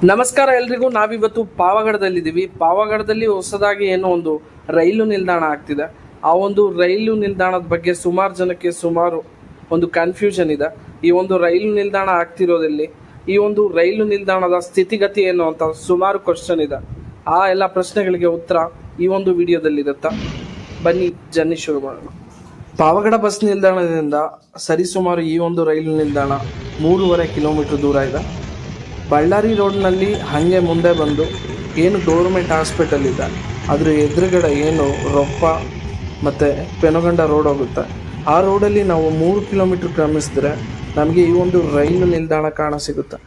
ನಮಸ್ಕಾರ ಎಲ್ರಿಗೂ. ನಾವಿವತ್ತು ಪಾವಗಡದಲ್ಲಿದ್ದೀವಿ. ಪಾವಗಡದಲ್ಲಿ ಹೊಸದಾಗಿ ಏನೋ ಒಂದು ರೈಲು ನಿಲ್ದಾಣ ಆಗ್ತಿದೆ. ಆ ಒಂದು ರೈಲು ನಿಲ್ದಾಣದ ಬಗ್ಗೆ ಸುಮಾರು ಜನಕ್ಕೆ ಒಂದು ಕನ್ಫ್ಯೂಷನ್ ಇದೆ. ಈ ಒಂದು ರೈಲು ನಿಲ್ದಾಣ ಆಗ್ತಿರೋದಲ್ಲಿ ಈ ಒಂದು ರೈಲು ನಿಲ್ದಾಣದ ಸ್ಥಿತಿಗತಿ ಏನು ಅಂತ ಸುಮಾರು ಕ್ವಶನ್ ಇದೆ. ಆ ಎಲ್ಲ ಪ್ರಶ್ನೆಗಳಿಗೆ ಉತ್ತರ ಈ ಒಂದು ವಿಡಿಯೋದಲ್ಲಿರುತ್ತೆ. ಬನ್ನಿ ಜರ್ನಿ ಶುರು ಮಾಡೋಣ. ಪಾವಗಡ ಬಸ್ ನಿಲ್ದಾಣದಿಂದ ಸರಿಸುಮಾರು ಈ ಒಂದು ರೈಲು ನಿಲ್ದಾಣ 3.5 ಕಿಲೋಮೀಟರ್ ದೂರ ಇದೆ. ಬಳ್ಳಾರಿ ರೋಡ್ನಲ್ಲಿ ಹಾಗೆ ಮುಂದೆ ಬಂದು ಏನು ಗೌರ್ಮೆಂಟ್ ಹಾಸ್ಪಿಟಲ್ ಇದೆ ಅದ್ರ ಎದುರುಗಡೆ ಏನು ರೊಪ್ಪ ಮತ್ತು ಪೆನುಗಂಡ ರೋಡ್ ಹೋಗುತ್ತೆ. ಆ ರೋಡಲ್ಲಿ ನಾವು 3 ಕಿಲೋಮೀಟರ್ ಕ್ರಮಿಸಿದ್ರೆ ನಮಗೆ ಈ ಒಂದು ರೈಲು ನಿಲ್ದಾಣ ಕಾಣ ಸಿಗುತ್ತೆ.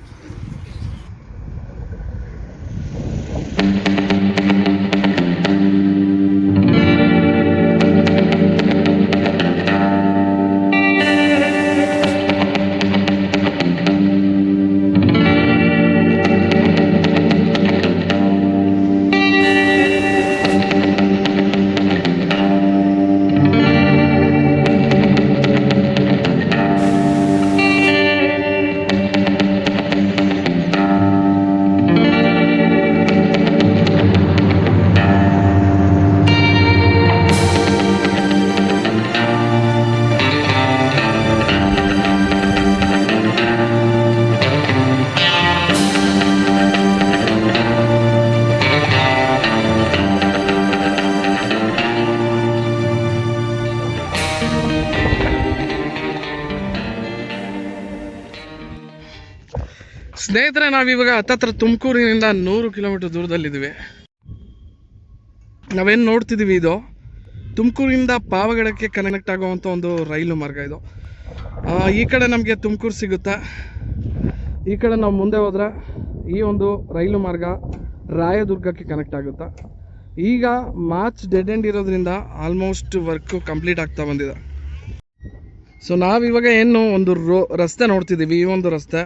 ಸ್ನೇಹಿತರೆ, ನಾವಿವಾಗ ಹತ್ತತ್ರ ತುಮಕೂರಿನಿಂದ 100 ಕಿಲೋಮೀಟರ್ ದೂರದಲ್ಲಿದ್ದೀವಿ. ನಾವೇನು ನೋಡ್ತಿದ್ದೀವಿ ಇದು ತುಮಕೂರಿಂದ ಪಾವಗಡಕ್ಕೆ ಕನೆಕ್ಟ್ ಆಗುವಂಥ ಒಂದು ರೈಲು ಮಾರ್ಗ. ಇದು ಈ ಕಡೆ ನಮಗೆ ತುಮಕೂರು ಸಿಗುತ್ತೆ. ಈ ಕಡೆ ನಾವು ಮುಂದೆ ಹೋದರೆ ಈ ಒಂದು ರೈಲು ಮಾರ್ಗ ರಾಯದುರ್ಗಕ್ಕೆ ಕನೆಕ್ಟ್ ಆಗುತ್ತೆ. ಈಗ ಮಾರ್ಚ್ ಡೆಡ್ ಎಂಡ್ ಇರೋದ್ರಿಂದ ಆಲ್ಮೋಸ್ಟ್ ವರ್ಕು ಕಂಪ್ಲೀಟ್ ಆಗ್ತಾ ಬಂದಿದೆ. ಸೊ ನಾವಿವಾಗ ಏನು ಒಂದು ರಸ್ತೆ ನೋಡ್ತಿದ್ದೀವಿ. ಈ ಒಂದು ರಸ್ತೆ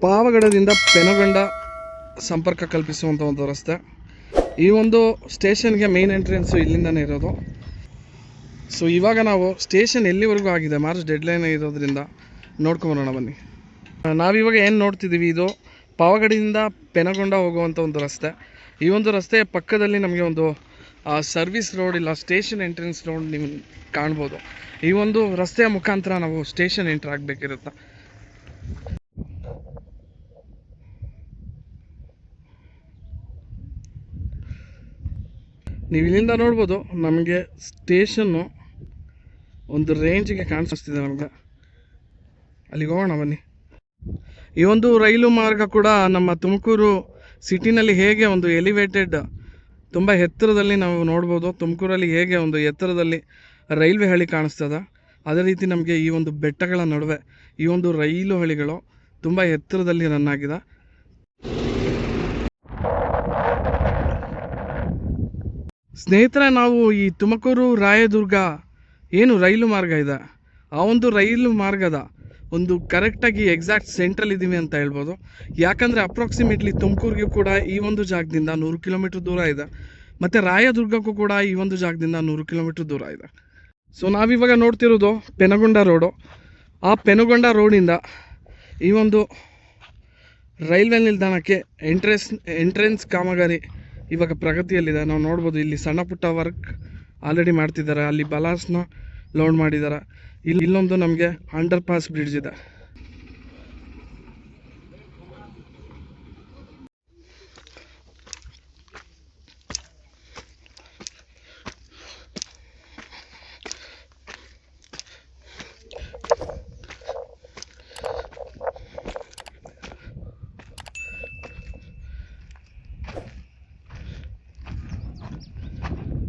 ಪಾವಗಡದಿಂದ ಪೆನುಗಂಡ ಸಂಪರ್ಕ ಕಲ್ಪಿಸುವಂಥ ಒಂದು ರಸ್ತೆ. ಈ ಒಂದು ಸ್ಟೇಷನ್ಗೆ ಮೇನ್ ಎಂಟ್ರೆನ್ಸು ಇಲ್ಲಿಂದನೇ ಇರೋದು. ಸೊ ಇವಾಗ ನಾವು ಸ್ಟೇಷನ್ ಎಲ್ಲಿವರೆಗೂ ಆಗಿದೆ, ಮಾರ್ಚ್ ಡೆಡ್ಲೈನ್ ಇರೋದ್ರಿಂದ ನೋಡ್ಕೊಂಬರೋಣ ಬನ್ನಿ. ನಾವಿವಾಗ ಏನು ನೋಡ್ತಿದ್ದೀವಿ ಇದು ಪಾವಗಡದಿಂದ ಪೆನುಗಂಡ ಹೋಗುವಂಥ ಒಂದು ರಸ್ತೆ. ಈ ಒಂದು ರಸ್ತೆಯ ಪಕ್ಕದಲ್ಲಿ ನಮಗೆ ಒಂದು ಸರ್ವಿಸ್ ರೋಡ್ ಇಲ್ಲ ಸ್ಟೇಷನ್ ಎಂಟ್ರೆನ್ಸ್ ರೋಡ್ ನೀವು ಕಾಣ್ಬೋದು. ಈ ಒಂದು ರಸ್ತೆಯ ಮುಖಾಂತರ ನಾವು ಸ್ಟೇಷನ್ ಎಂಟ್ರ್ ಆಗಬೇಕಿರುತ್ತೆ. ನೀವು ಇಲ್ಲಿಂದ ನೋಡ್ಬೋದು ನಮಗೆ ಸ್ಟೇಷನ್ನು ಒಂದು ರೇಂಜಿಗೆ ಕಾಣಿಸ್ತಿದೆ. ನಮಗೆ ಅಲ್ಲಿಗೆ ಹೋಗೋಣ ಬನ್ನಿ. ಈ ಒಂದು ರೈಲು ಮಾರ್ಗ ಕೂಡ ನಮ್ಮ ತುಮಕೂರು ಸಿಟಿನಲ್ಲಿ ಹೇಗೆ ಒಂದು ಎಲಿವೇಟೆಡ್ ತುಂಬ ಎತ್ತರದಲ್ಲಿ ನಾವು ನೋಡ್ಬೋದು. ತುಮಕೂರಲ್ಲಿ ಹೇಗೆ ಒಂದು ಎತ್ತರದಲ್ಲಿ ರೈಲ್ವೆ ಹಳಿ ಕಾಣಿಸ್ತದೆ, ಅದೇ ರೀತಿ ನಮಗೆ ಈ ಒಂದು ಬೆಟ್ಟಗಳ ನಡುವೆ ಈ ಒಂದು ರೈಲು ಹಳಿಗಳು ತುಂಬ ಎತ್ತರದಲ್ಲಿ ರನ್ ಆಗಿದೆ. ಸ್ನೇಹಿತರೆ, ನಾವು ಈ ತುಮಕೂರು ರಾಯದುರ್ಗ ಏನು ರೈಲು ಮಾರ್ಗ ಇದೆ ಆ ಒಂದು ರೈಲು ಮಾರ್ಗದ ಒಂದು ಕರೆಕ್ಟಾಗಿ ಎಕ್ಸಾಕ್ಟ್ ಸೆಂಟ್ರಲ್ ಇದ್ದೀವಿ ಅಂತ ಹೇಳ್ಬೋದು. ಯಾಕಂದರೆ ಅಪ್ರಾಕ್ಸಿಮೇಟ್ಲಿ ತುಮಕೂರಿಗೂ ಕೂಡ ಈ ಒಂದು ಜಾಗದಿಂದ 100 ಕಿಲೋಮೀಟ್ರ್ ದೂರ ಇದೆ, ಮತ್ತು ರಾಯದುರ್ಗಕ್ಕೂ ಕೂಡ ಈ ಒಂದು ಜಾಗದಿಂದ 100 ಕಿಲೋಮೀಟ್ರ್ ದೂರ ಇದೆ. ಸೊ ನಾವಿವಾಗ ನೋಡ್ತಿರೋದು ಪೆನುಗೊಂಡ ರೋಡು. ಆ ಪೆನುಗೊಂಡ ರೋಡಿಂದ ಈ ಒಂದು ರೈಲ್ವೆ ನಿಲ್ದಾಣಕ್ಕೆ ಎಂಟ್ರೆನ್ಸ್ ಕಾಮಗಾರಿ ಇವಾಗ ಪ್ರಗತಿಯಲ್ಲಿದೆ. ನಾವು ನೋಡ್ಬೋದು ಇಲ್ಲಿ ಸಣ್ಣ ಪುಟ್ಟ ವರ್ಕ್ ಆಲ್ರೆಡಿ ಮಾಡ್ತಿದ್ದಾರೆ. ಅಲ್ಲಿ ಬಲಾಸ್ನ ಲೋಡ್ ಮಾಡಿದ್ದಾರೆ. ಇಲ್ಲೊಂದು ನಮಗೆ ಅಂಡರ್ ಪಾಸ್ ಬ್ರಿಡ್ಜ್ ಇದೆ.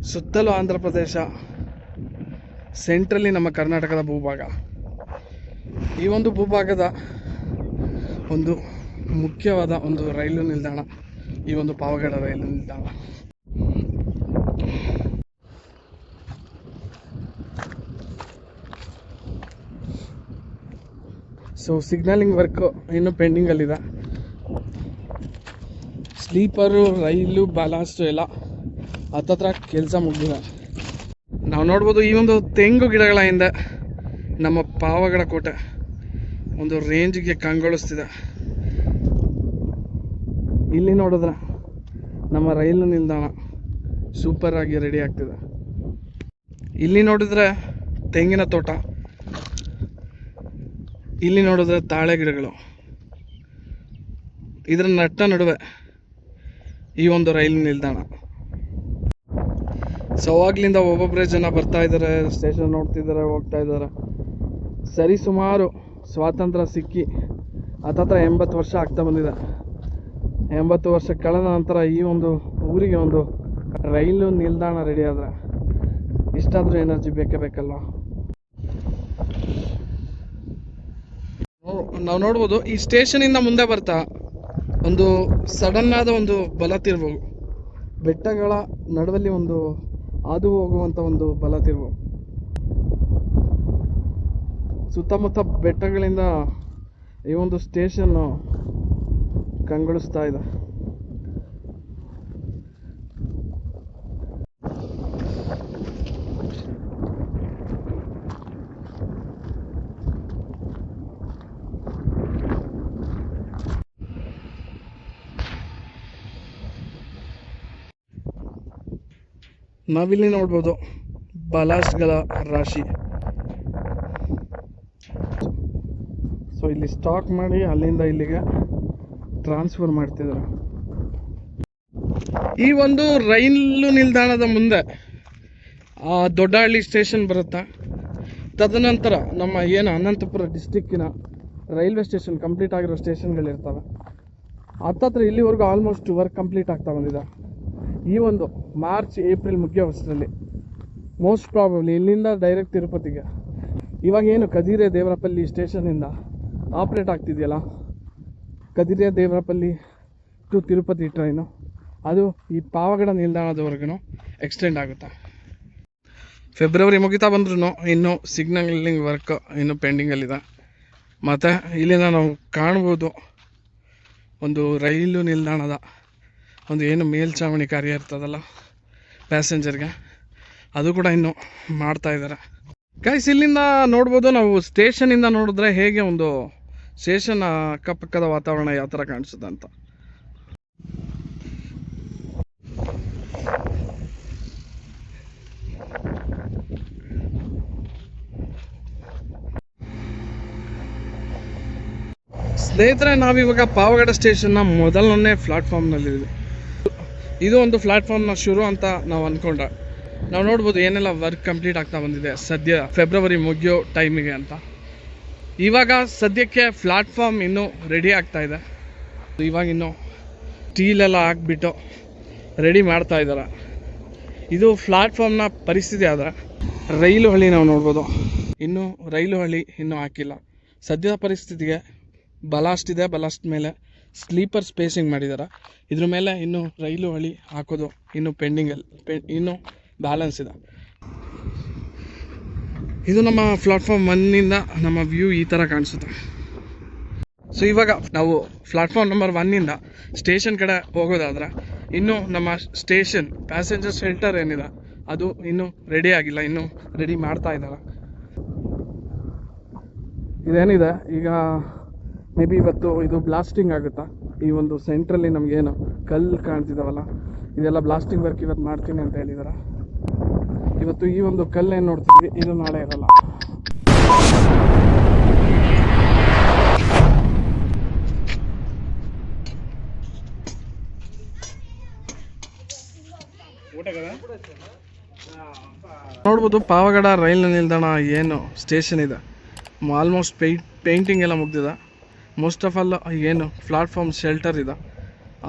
ಸುತ್ತಲೂ ಆಂಧ್ರ ಪ್ರದೇಶ, ಸೆಂಟ್ರಲ್ಲಿ ನಮ್ಮ ಕರ್ನಾಟಕದ ಭೂಭಾಗ. ಈ ಒಂದು ಭೂಭಾಗದ ಒಂದು ಮುಖ್ಯವಾದ ಒಂದು ರೈಲು ನಿಲ್ದಾಣ ಈ ಒಂದು ಪಾವಗಡ ರೈಲು ನಿಲ್ದಾಣ. ಸೊ ಸಿಗ್ನಲಿಂಗ್ ವರ್ಕು ಇನ್ನೂ ಪೆಂಡಿಂಗಲ್ಲಿದೆ. ಸ್ಲೀಪರು, ರೈಲು, ಬಾಲಾಸ್ಟು ಎಲ್ಲ ಹತ್ತತ್ರ ಕೆಲಸ ಮುಗಿದಿದೆ. ನಾವು ನೋಡ್ಬೋದು ಈ ಒಂದು ತೆಂಗು ಗಿಡಗಳ ಹಿಂದೆ ನಮ್ಮ ಪಾವಗಡ ಕೋಟೆ ಒಂದು ರೇಂಜ್ಗೆ ಕಂಗೊಳಿಸ್ತಿದೆ. ಇಲ್ಲಿ ನೋಡಿದ್ರೆ ನಮ್ಮ ರೈಲು ನಿಲ್ದಾಣ ಸೂಪರ್ ಆಗಿ ರೆಡಿ ಆಗ್ತಿದೆ. ಇಲ್ಲಿ ನೋಡಿದ್ರೆ ತೆಂಗಿನ ತೋಟ, ಇಲ್ಲಿ ನೋಡಿದ್ರೆ ತಾಳೆ ಗಿಡಗಳು, ಇದರ ನಟ್ಟ ನಡುವೆ ಈ ಒಂದು ರೈಲು ನಿಲ್ದಾಣ. ಸೊ ಅವಾಗ್ಲಿಂದ ಒಬ್ಬೊಬ್ಬರೇ ಜನ ಬರ್ತಾ ಇದ್ದಾರೆ, ಸ್ಟೇಷನ್ ನೋಡ್ತಿದ್ದಾರೆ, ಹೋಗ್ತಾ ಇದ್ದಾರೆ. ಸರಿ ಸುಮಾರು ಸ್ವಾತಂತ್ರ್ಯ ಸಿಕ್ಕಿ ಹತ್ತತ್ರ 80 ವರ್ಷ ಆಗ್ತಾ ಬಂದಿದೆ. 80 ವರ್ಷ ಕಳೆದ ನಂತರ ಈ ಒಂದು ಊರಿಗೆ ಒಂದು ರೈಲು ನಿಲ್ದಾಣ ರೆಡಿ ಆದರೆ ಇಷ್ಟಾದರೂ ಎನರ್ಜಿ ಬೇಕೇ ಬೇಕಲ್ವ. ನಾವು ನೋಡ್ಬೋದು ಈ ಸ್ಟೇಷನಿಂದ ಮುಂದೆ ಬರ್ತಾ ಒಂದು ಸಡನ್ ಆದ ಒಂದು ಬಲ ತಿರುವು, ಬೆಟ್ಟಗಳ ನಡುವಲ್ಲಿ ಒಂದು ಹಾದು ಹೋಗುವಂಥ ಒಂದು ಬಲ ತಿರುವು, ಸುತ್ತಮುತ್ತ ಬೆಟ್ಟಗಳಿಂದ ಈ ಒಂದು ಸ್ಟೇಷನ್ ಕಂಗೊಳಿಸ್ತಾ ಇದೆ. ನಾವಿಲ್ಲಿ ನೋಡ್ಬೋದು ಬಲಾಸ್ಗಳ ರಾಶಿ. ಸೊ ಇಲ್ಲಿ ಸ್ಟಾಕ್ ಮಾಡಿ ಅಲ್ಲಿಂದ ಇಲ್ಲಿಗೆ ಟ್ರಾನ್ಸ್ಫರ್ ಮಾಡ್ತಿದ್ದಾರೆ. ಈ ಒಂದು ರೈಲು ನಿಲ್ದಾಣದ ಮುಂದೆ ದೊಡ್ಡಹಳ್ಳಿ ಸ್ಟೇಷನ್ ಬರುತ್ತಾ. ತದನಂತರ ನಮ್ಮ ಏನು ಅನಂತಪುರ ಡಿಸ್ಟಿಕ್ಕಿನ ರೈಲ್ವೆ ಸ್ಟೇಷನ್ ಕಂಪ್ಲೀಟ್ ಆಗಿರೋ ಸ್ಟೇಷನ್ಗಳಿರ್ತವೆ. ಹತ್ತತ್ರ ಇಲ್ಲಿವರೆಗೂ ಆಲ್ಮೋಸ್ಟ್ ವರ್ಕ್ ಕಂಪ್ಲೀಟ್ ಆಗ್ತಾ ಬಂದಿದೆ. ಈ ಒಂದು ಮಾರ್ಚ್ ಏಪ್ರಿಲ್ ಮುಗಿಯೋ ವರ್ಷದಲ್ಲಿ ಮೋಸ್ಟ್ ಪ್ರಾಬಬ್ಲಿ ಇಲ್ಲಿಂದ ಡೈರೆಕ್ಟ್ ತಿರುಪತಿಗೆ ಇವಾಗ ಏನು ಕದಿರೆ ದೇವರಪಲ್ಲಿ ಸ್ಟೇಷನಿಂದ ಆಪ್ರೇಟ್ ಆಗ್ತಿದೆಯಲ್ಲ, ಕದಿರೆ ದೇವರಪಲ್ಲಿ ಟು ತಿರುಪತಿ ಟ್ರೈನು, ಅದು ಈ ಪಾವಗಡ ನಿಲ್ದಾಣದವರೆಗೂ ಎಕ್ಸ್ಟೆಂಡ್ ಆಗುತ್ತೆ. ಫೆಬ್ರವರಿ ಮುಗಿತಾ ಬಂದ್ರೂ ಇನ್ನೂ ಸಿಗ್ನಲಿಂಗ್ ವರ್ಕ್ ಇನ್ನೂ ಪೆಂಡಿಂಗಲ್ಲಿದೆ. ಮತ್ತು ಇಲ್ಲಿಂದ ನಾವು ಕಾಣ್ಬೋದು ಒಂದು ರೈಲು ನಿಲ್ದಾಣದ ಒಂದು ಏನು ಮೇಲ್ಛಾವಣಿ ಕಾರ್ಯ ಇರ್ತದಲ್ಲ ಪ್ಯಾಸೆಂಜರ್ಗೆ, ಅದು ಕೂಡ ಇನ್ನೂ ಮಾಡ್ತಾ ಇದ್ದಾರೆ. ಗೈಸ್ ಇಲ್ಲಿಂದ ನೋಡ್ಬೋದು ನಾವು ಸ್ಟೇಷನಿಂದ ನೋಡಿದ್ರೆ ಹೇಗೆ ಒಂದು ಸ್ಟೇಷನ್ ಅಕ್ಕಪಕ್ಕದ ವಾತಾವರಣ ಯಾವ ಥರ ಕಾಣಿಸುತ್ತೆ ಅಂತ. ಸ್ನೇಹಿತರೆ, ನಾವಿವಾಗ ಪಾವಗಡ ಸ್ಟೇಷನ್ನ ಮೊದಲನೇ ಪ್ಲಾಟ್ಫಾರ್ಮ್ನಲ್ಲಿದ್ದೀವಿ. ಇದು ಒಂದು ಪ್ಲಾಟ್ಫಾರ್ಮ್ನ ಶುರು ಅಂತ ನಾವು ಅಂದ್ಕೊಂಡ್ರೆ ನಾವು ನೋಡ್ಬೋದು ಏನೆಲ್ಲ ವರ್ಕ್ ಕಂಪ್ಲೀಟ್ ಆಗ್ತಾ ಬಂದಿದೆ ಸದ್ಯ ಫೆಬ್ರವರಿ ಮುಗಿಯೋ ಟೈಮಿಗೆ ಅಂತ. ಇವಾಗ ಸದ್ಯಕ್ಕೆ ಪ್ಲಾಟ್ಫಾರ್ಮ್ ಇನ್ನೂ ರೆಡಿ ಆಗ್ತಾ ಇದೆ. ಇವಾಗ ಇನ್ನೂ ಸ್ಟೀಲೆಲ್ಲ ಹಾಕ್ಬಿಟ್ಟು ರೆಡಿ ಮಾಡ್ತಾ ಇದ್ದಾರೆ. ಇದು ಪ್ಲಾಟ್ಫಾರ್ಮ್ನ ಪರಿಸ್ಥಿತಿ. ಆದರೆ ರೈಲು ಹಳಿ ನಾವು ನೋಡ್ಬೋದು, ಇನ್ನೂ ರೈಲು ಹಳಿ ಇನ್ನೂ ಹಾಕಿಲ್ಲ. ಸದ್ಯದ ಪರಿಸ್ಥಿತಿಗೆ ಬಲಾಸ್ಟ್ ಇದೆ, ಬಲಾಸ್ಟ್ ಮೇಲೆ ಸ್ಲೀಪರ್ ಸ್ಪೇಸಿಂಗ್ ಮಾಡಿದ್ದಾರೆ. ಇದ್ರ ಮೇಲೆ ಇನ್ನೂ ರೈಲು ಹಳಿ ಹಾಕೋದು ಇನ್ನೂ ಇನ್ನೂ ಬ್ಯಾಲೆನ್ಸ್ ಇದೆ. ಇದು ನಮ್ಮ ಪ್ಲಾಟ್ಫಾರ್ಮ್ 1ನಿಂದ ನಮ್ಮ ವ್ಯೂ ಈ ಥರ ಕಾಣಿಸುತ್ತೆ. ಸೊ ಇವಾಗ ನಾವು ಪ್ಲಾಟ್ಫಾರ್ಮ್ ನಂಬರ್ 1ನಿಂದ ಸ್ಟೇಷನ್ ಕಡೆ ಹೋಗೋದಾದ್ರೆ ಇನ್ನೂ ನಮ್ಮ ಸ್ಟೇಷನ್ ಪ್ಯಾಸೆಂಜರ್ ಶೆಲ್ಟರ್ ಏನಿದೆ ಅದು ಇನ್ನೂ ರೆಡಿ ಆಗಿಲ್ಲ, ಇನ್ನೂ ರೆಡಿ ಮಾಡ್ತಾ ಇದ್ದಾರೆ. ಇದೇನಿದೆ ಈಗ ಮೇ ಬಿ ಇವತ್ತು ಇದು ಬ್ಲಾಸ್ಟಿಂಗ್ ಆಗುತ್ತಾ. ಈ ಒಂದು ಸೆಂಟ್ರಲ್ಲಿ ನಮಗೇನು ಕಲ್ಲು ಕಾಣ್ತಿದ್ದಾವಲ್ಲ, ಇದೆಲ್ಲ ಬ್ಲಾಸ್ಟಿಂಗ್ ವರ್ಕ್ ಇವತ್ತು ಮಾಡ್ತೀನಿ ಅಂತ ಹೇಳಿದ್ದಾರೆ. ಇವತ್ತು ಈ ಒಂದು ಕಲ್ಲೇನು ನೋಡ್ತೀವಿ ಇದು ನಾಳೆ ಇರಲ್ಲ. ನೋಡ್ಬೋದು ಪಾವಗಡ ರೈಲು ನಿಲ್ದಾಣ ಏನು ಸ್ಟೇಷನ್ ಇದೆ, ಆಲ್ಮೋಸ್ಟ್ ಪೇಂಟಿಂಗ್ ಎಲ್ಲ ಮುಗ್ದಿದೆ. ಮೋಸ್ಟ್ ಆಫ್ ಆಲ್ ಏನು ಪ್ಲಾಟ್ಫಾರ್ಮ್ ಶೆಲ್ಟರ್ ಇದೆ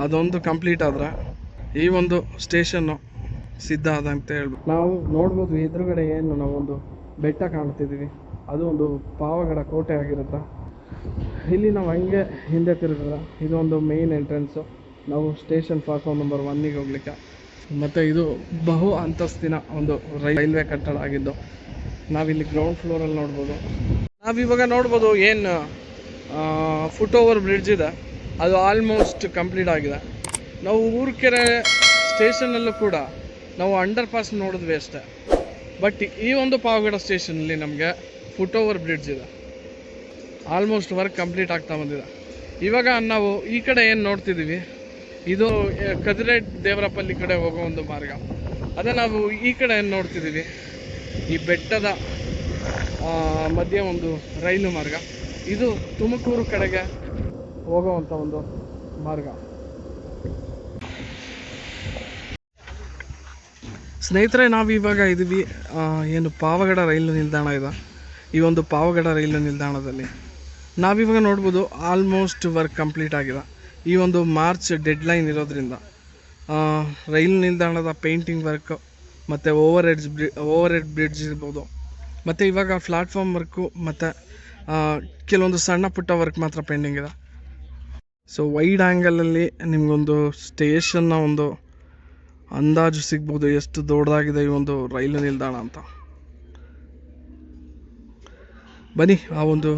ಅದೊಂದು ಕಂಪ್ಲೀಟ್ ಆದರೆ ಈ ಒಂದು ಸ್ಟೇಷನ್ನು ಸಿದ್ಧ ಆದ ಅಂತ ಹೇಳ್ಬೋದು. ನಾವು ನೋಡ್ಬೋದು ಎದುರುಗಡೆ ಏನು ನಾವೊಂದು ಬೆಟ್ಟ ಕಾಣ್ತಿದ್ದೀವಿ, ಅದು ಒಂದು ಪಾವಗಡ ಕೋಟೆ ಆಗಿರುತ್ತೆ. ಇಲ್ಲಿ ನಾವು ಹಂಗೆ ಹಿಂದೆ ತಿರುಗಿದ್ರೆ ಇದು ಒಂದು ಮೇನ್ ಎಂಟ್ರೆನ್ಸು, ನಾವು ಸ್ಟೇಷನ್ ಪ್ಲಾಟ್ಫಾರ್ಮ್ ನಂಬರ್ 1ಗೆ ಹೋಗ್ಲಿಕ್ಕೆ. ಮತ್ತು ಇದು ಬಹು ಅಂತಸ್ತಿನ ಒಂದು ರೈಲ್ವೆ ಕಟ್ಟಡ ಆಗಿದ್ದು ನಾವಿಲ್ಲಿ ಗ್ರೌಂಡ್ ಫ್ಲೋರಲ್ಲಿ ನೋಡ್ಬೋದು. ನಾವಿವಾಗ ನೋಡ್ಬೋದು ಏನು ಫುಟ್ ಓವರ್ ಬ್ರಿಡ್ಜ್ ಇದೆ ಅದು ಆಲ್ಮೋಸ್ಟ್ ಕಂಪ್ಲೀಟ್ ಆಗಿದೆ. ನಾವು ಊರ್ಕೆರೆ ಸ್ಟೇಷನಲ್ಲೂ ಕೂಡ ನಾವು ಅಂಡರ್ ಪಾಸ್ ನೋಡಿದ್ವಿ ಅಷ್ಟೇ. ಬಟ್ ಈ ಒಂದು ಪಾವಗಡ ಸ್ಟೇಷನಲ್ಲಿ ನಮಗೆ ಫುಟ್ ಓವರ್ ಬ್ರಿಡ್ಜ್ ಇದೆ. ಆಲ್ಮೋಸ್ಟ್ ವರ್ಕ್ ಕಂಪ್ಲೀಟ್ ಆಗ್ತಾ ಬಂದಿದೆ. ಇವಾಗ ನಾವು ಈ ಕಡೆ ಏನು ನೋಡ್ತಿದ್ದೀವಿ, ಇದು ಕದಿರೆ ದೇವರಪಲ್ಲಿ ಕಡೆ ಹೋಗೋ ಒಂದು ಮಾರ್ಗ. ಅದೇ ನಾವು ಈ ಕಡೆ ಏನು ನೋಡ್ತಿದ್ದೀವಿ, ಈ ಬೆಟ್ಟದ ಮಧ್ಯೆ ಒಂದು ರೈಲು ಮಾರ್ಗ. ಇದು ತುಮಕೂರು ಕಡೆಗೆ ಹೋಗೋವಂಥ ಒಂದು ಮಾರ್ಗ. ಸ್ನೇಹಿತರೆ, ನಾವು ಇವಾಗ ಇದ್ದೀವಿ ಏನು ಪಾವಗಡ ರೈಲು ನಿಲ್ದಾಣ ಇದೆ. ಈ ಒಂದು ಪಾವಗಡ ರೈಲು ನಿಲ್ದಾಣದಲ್ಲಿ ನಾವಿವಾಗ ನೋಡ್ಬೋದು ಆಲ್ಮೋಸ್ಟ್ ವರ್ಕ್ ಕಂಪ್ಲೀಟ್ ಆಗಿದೆ. ಈ ಒಂದು ಮಾರ್ಚ್ ಡೆಡ್ಲೈನ್ ಇರೋದ್ರಿಂದ ರೈಲು ನಿಲ್ದಾಣದ ಪೇಂಟಿಂಗ್ ವರ್ಕ್ ಮತ್ತು ಓವರ್ ಹೆಡ್ ಬ್ರಿಡ್ಜ್ ಇರ್ಬೋದು, ಮತ್ತು ಇವಾಗ ಪ್ಲಾಟ್ಫಾರ್ಮ್ ವರ್ಕು ಮತ್ತು ಕೆಲವೊಂದು ಸಣ್ಣ ಪುಟ್ಟ ವರ್ಕ್ ಮಾತ್ರ ಪೆಂಡಿಂಗ್ ಇದೆ. ಸೊ ವೈಡ್ ಆ್ಯಂಗಲಲ್ಲಿ ನಿಮಗೊಂದು ಸ್ಟೇಷನ್ನ ಒಂದು ಅಂದಾಜು ಸಿಗ್ಬೋದು ಎಷ್ಟು ದೊಡ್ಡದಾಗಿದೆ ಈ ಒಂದು ರೈಲು ನಿಲ್ದಾಣ ಅಂತ. ಬನ್ನಿ ಆ ಒಂದು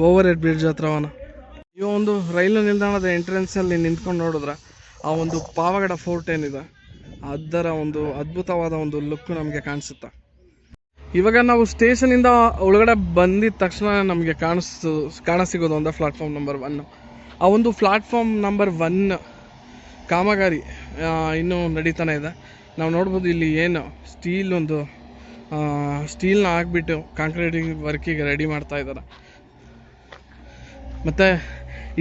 ಓವರ್ ಹೆಡ್ ಬ್ರಿಡ್ಜ್ ಹತ್ರವನ. ಈ ಒಂದು ರೈಲು ನಿಲ್ದಾಣದ ಎಂಟ್ರೆನ್ಸಲ್ಲಿ ನಿಂತ್ಕೊಂಡು ನೋಡಿದ್ರೆ ಆ ಒಂದು ಪಾವಗಡ ಫೋರ್ಟ್ ಏನಿದೆ ಅದರ ಒಂದು ಅದ್ಭುತವಾದ ಒಂದು ಲುಕ್ ನಮಗೆ ಕಾಣಿಸುತ್ತೆ. ಇವಾಗ ನಾವು ಸ್ಟೇಷನಿಂದ ಒಳಗಡೆ ಬಂದಿದ ತಕ್ಷಣ ನಮಗೆ ಕಾಣಸಿಗೋದು ಒಂದು ಪ್ಲಾಟ್ಫಾರ್ಮ್ ನಂಬರ್ 1. ಆ ಒಂದು ಪ್ಲಾಟ್ಫಾರ್ಮ್ ನಂಬರ್ 1 ಕಾಮಗಾರಿ ಇನ್ನೂ ನಡೀತಾನೆ ಇದೆ. ನಾವು ನೋಡ್ಬೋದು ಇಲ್ಲಿ ಏನು ಸ್ಟೀಲ್ನ ಹಾಕ್ಬಿಟ್ಟು ಕಾಂಕ್ರೀಟಿಂಗ್ ವರ್ಕಿಗೆ ರೆಡಿ ಮಾಡ್ತಾ ಇದ್ದಾರೆ. ಮತ್ತು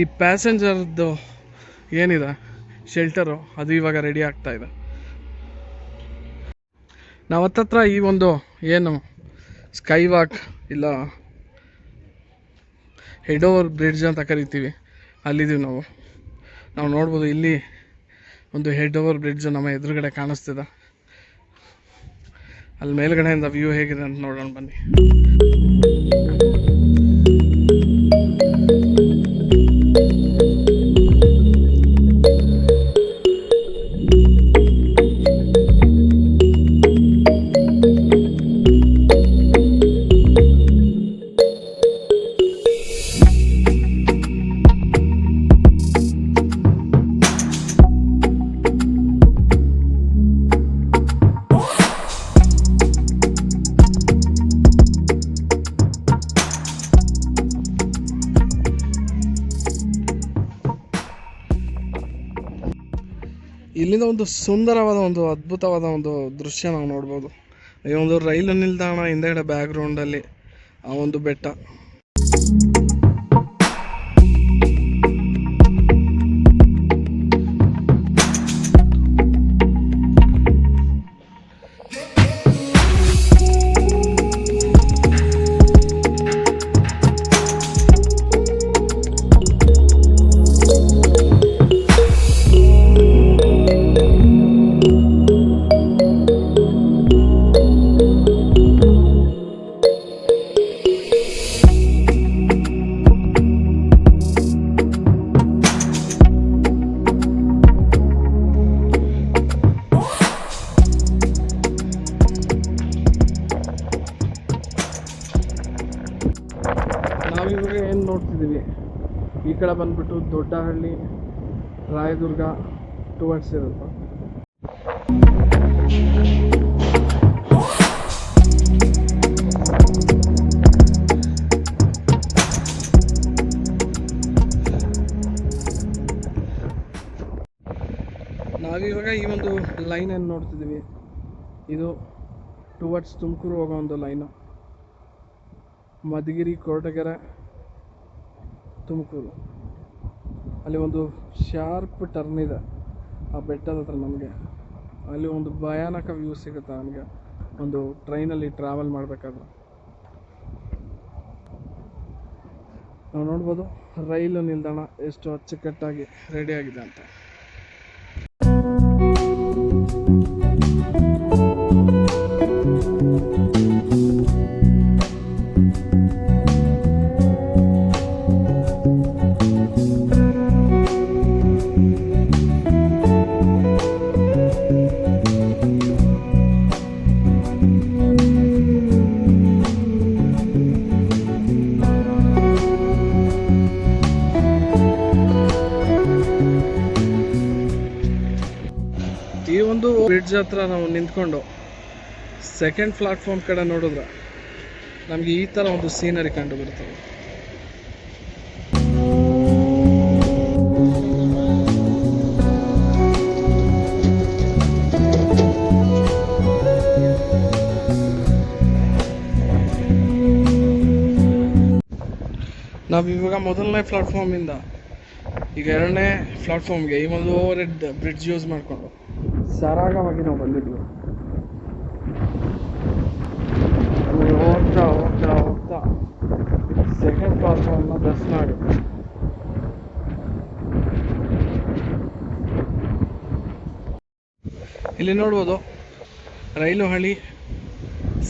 ಈ ಪ್ಯಾಸೆಂಜರ್ದು ಏನಿದೆ ಶೆಲ್ಟರು ಅದು ಇವಾಗ ರೆಡಿ ಆಗ್ತಾ ಇದೆ. ನಾವು ಹತ್ತತ್ರ ಈ ಒಂದು ಏನು ಸ್ಕೈ ವಾಕ್ ಇಲ್ಲ ಹೆಡ್ ಓವರ್ ಬ್ರಿಡ್ಜ್ ಅಂತ ಕರಿತೀವಿ ಅಲ್ಲಿದ್ದೀವಿ ನಾವು ನೋಡ್ಬೋದು. ಇಲ್ಲಿ ಒಂದು ಹೆಡ್ ಓವರ್ ಬ್ರಿಡ್ಜ್ ನಮ್ಮ ಎದುರುಗಡೆ ಕಾಣಿಸ್ತಿದೆ. ಅಲ್ಲಿ ಮೇಲ್ಗಡೆಯಿಂದ ವ್ಯೂ ಹೇಗಿದೆ ಅಂತ ನೋಡೋಣ ಬನ್ನಿ. ಇಲ್ಲಿಂದ ಒಂದು ಸುಂದರವಾದ ಒಂದು ಅದ್ಭುತವಾದ ಒಂದು ದೃಶ್ಯ ನಾವು ನೋಡ್ಬೋದು. ಈ ಒಂದು ರೈಲು ನಿಲ್ದಾಣ ಹಿಂದೆಗಡೆ ಬ್ಯಾಕ್ಗ್ರೌಂಡಲ್ಲಿ ಆ ಒಂದು ಬೆಟ್ಟ. ನಾವಿವಾಗ ಏನು ನೋಡ್ತಿದ್ದೀವಿ, ಈ ಕಡೆ ಬಂದ್ಬಿಟ್ಟು ದೊಡ್ಡಹಳ್ಳಿ ರಾಯದುರ್ಗ ಟುವರ್ಡ್ಸ್ ಇರುತ್ತೆ. ನಾವಿವಾಗ ಈ ಒಂದು ಲೈನ್ ಏನು ನೋಡ್ತಿದ್ದೀವಿ ಇದು ಟುವರ್ಡ್ಸ್ ತುಮಕೂರು ಹೋಗೋ ಒಂದು ಲೈನು. ಮಧುಗಿರಿ, ಕೊರಟಗೆರೆ, ತುಮಕೂರು ಅಲ್ಲಿ ಒಂದು ಶಾರ್ಪ್ ಟರ್ನ್ ಇದೆ ಆ ಬೆಟ್ಟದ ಹತ್ರ. ನಮಗೆ ಅಲ್ಲಿ ಒಂದು ಭಯಾನಕ ವ್ಯೂ ಸಿಗುತ್ತೆ ನಮಗೆ ಒಂದು ಟ್ರೈನಲ್ಲಿ ಟ್ರಾವೆಲ್ ಮಾಡಬೇಕಾದ್ರೆ. ನಾವು ನೋಡ್ಬೋದು ರೈಲು ನಿಲ್ದಾಣ ಎಷ್ಟು ಅಚ್ಚುಕಟ್ಟಾಗಿ ರೆಡಿಯಾಗಿದೆ ಅಂತ. ಈ ಒಂದು ಬ್ರಿಡ್ಜ್ ಹತ್ರ ನಾವು ನಿಂತ್ಕೊಂಡು ಸೆಕೆಂಡ್ ಪ್ಲಾಟ್ಫಾರ್ಮ್ ಕಡೆ ನೋಡಿದ್ರೆ ನಮಗೆ ಈ ಥರ ಒಂದು ಸೀನರಿ ಕಂಡು ಬರ್ತದೆ. ಮೊದಲನೇ ಪ್ಲಾಟ್ಫಾರ್ಮಿಂದ ಈಗ ಎರಡನೇ ಪ್ಲಾಟ್ಫಾರ್ಮ್ಗೆ ಈ ಒಂದು ಓವರ್ ಹೆಡ್ ಬ್ರಿಡ್ಜ್ ಯೂಸ್ ಮಾಡಿಕೊಂಡು ಸರಾಗವಾಗಿ ನಾವು ಬಂದಿದ್ವಿ. ಹೋಗ್ತಾ ಹೋಗ್ತಾ ಹೋಗ್ತಾ ಸೆಕೆಂಡ್ ಪ್ಲಾಟ್ಫಾರ್ಮ್ನ ದರ್ಶನ ಆಗುತ್ತೆ. ಇಲ್ಲಿ ನೋಡ್ಬೋದು ರೈಲು ಹಳಿ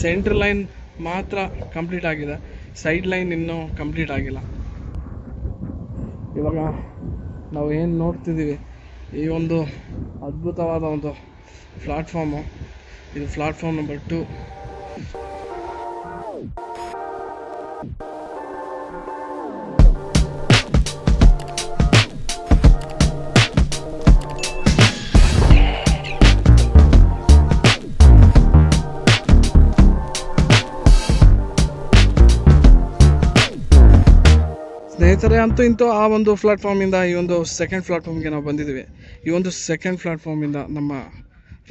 ಸೆಂಟ್ರಲ್ ಲೈನ್ ಮಾತ್ರ ಕಂಪ್ಲೀಟ್ ಆಗಿದೆ, ಸೈಡ್ ಲೈನ್ ಇನ್ನೂ ಕಂಪ್ಲೀಟ್ ಆಗಿಲ್ಲ. ಇವಾಗ ನಾವು ಏನು ನೋಡ್ತಿದ್ದೀವಿ ಈ ಒಂದು ಅದ್ಭುತವಾದ ಒಂದು ಪ್ಲಾಟ್ಫಾರ್ಮು, ಇದು ಪ್ಲಾಟ್ಫಾರ್ಮ್ ನಂಬರ್ 2. ಸ್ನೇಹಿತರೆ, ಅಂತೂ ಇಂತೂ ಆ ಒಂದು ಪ್ಲಾಟ್ಫಾರ್ಮಿಂದ ಈ ಒಂದು ಸೆಕೆಂಡ್ ಪ್ಲಾಟ್ಫಾರ್ಮ್ಗೆ ನಾವು ಬಂದಿದ್ದೀವಿ. ಈ ಒಂದು ಸೆಕೆಂಡ್ ಪ್ಲಾಟ್ಫಾರ್ಮಿಂದ ನಮ್ಮ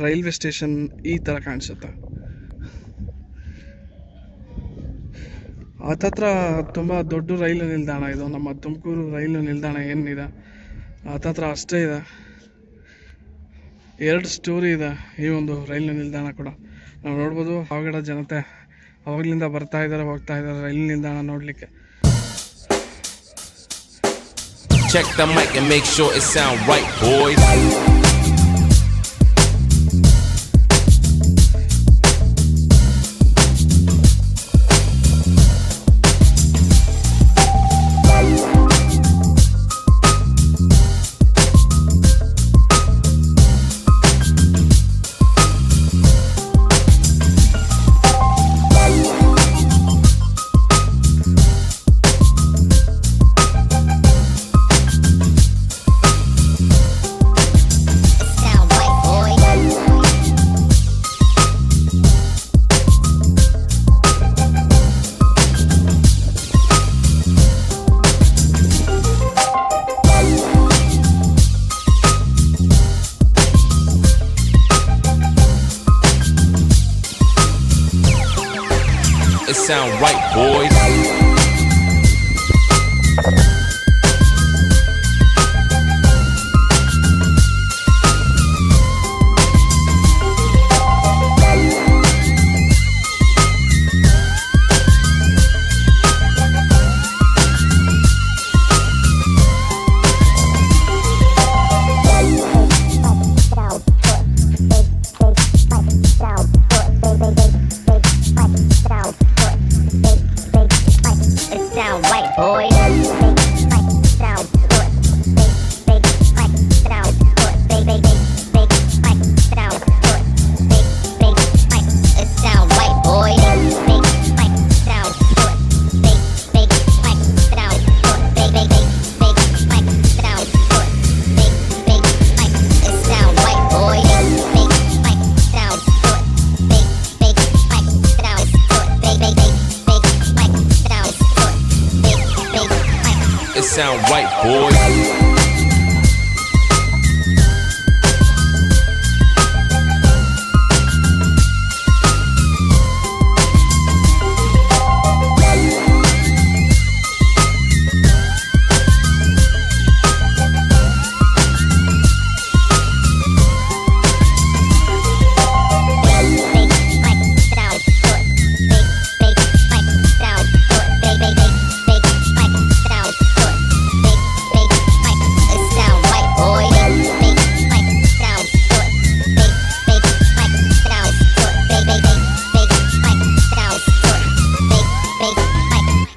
ರೈಲ್ವೆ ಸ್ಟೇಷನ್ ಈ ಥರ ಕಾಣಿಸುತ್ತೆ. ಹತ್ತತ್ರ ತುಂಬ ದೊಡ್ಡ ರೈಲು ನಿಲ್ದಾಣ ಇದು. ನಮ್ಮ ತುಮಕೂರು ರೈಲು ನಿಲ್ದಾಣ ಏನಿದೆ ಹತ್ತತ್ರ ಅಷ್ಟೇ ಇದೆ. 2 ಸ್ಟೋರಿ ಇದೆ ಈ ಒಂದು ರೈಲು ನಿಲ್ದಾಣ ಕೂಡ. ನಾವು ನೋಡ್ಬೋದು ಅವಘಡ ಜನತೆ ಅವಾಗಲಿಂದ ಬರ್ತಾ ಇದ್ದಾರೆ, ಹೋಗ್ತಾ ಇದ್ದಾರೆ ರೈಲು ನಿಲ್ದಾಣ ನೋಡಲಿಕ್ಕೆ. Check the mic and make sure it sound right, boys. It sound right, boys. Sound right, boys.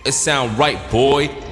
It sound right, boy.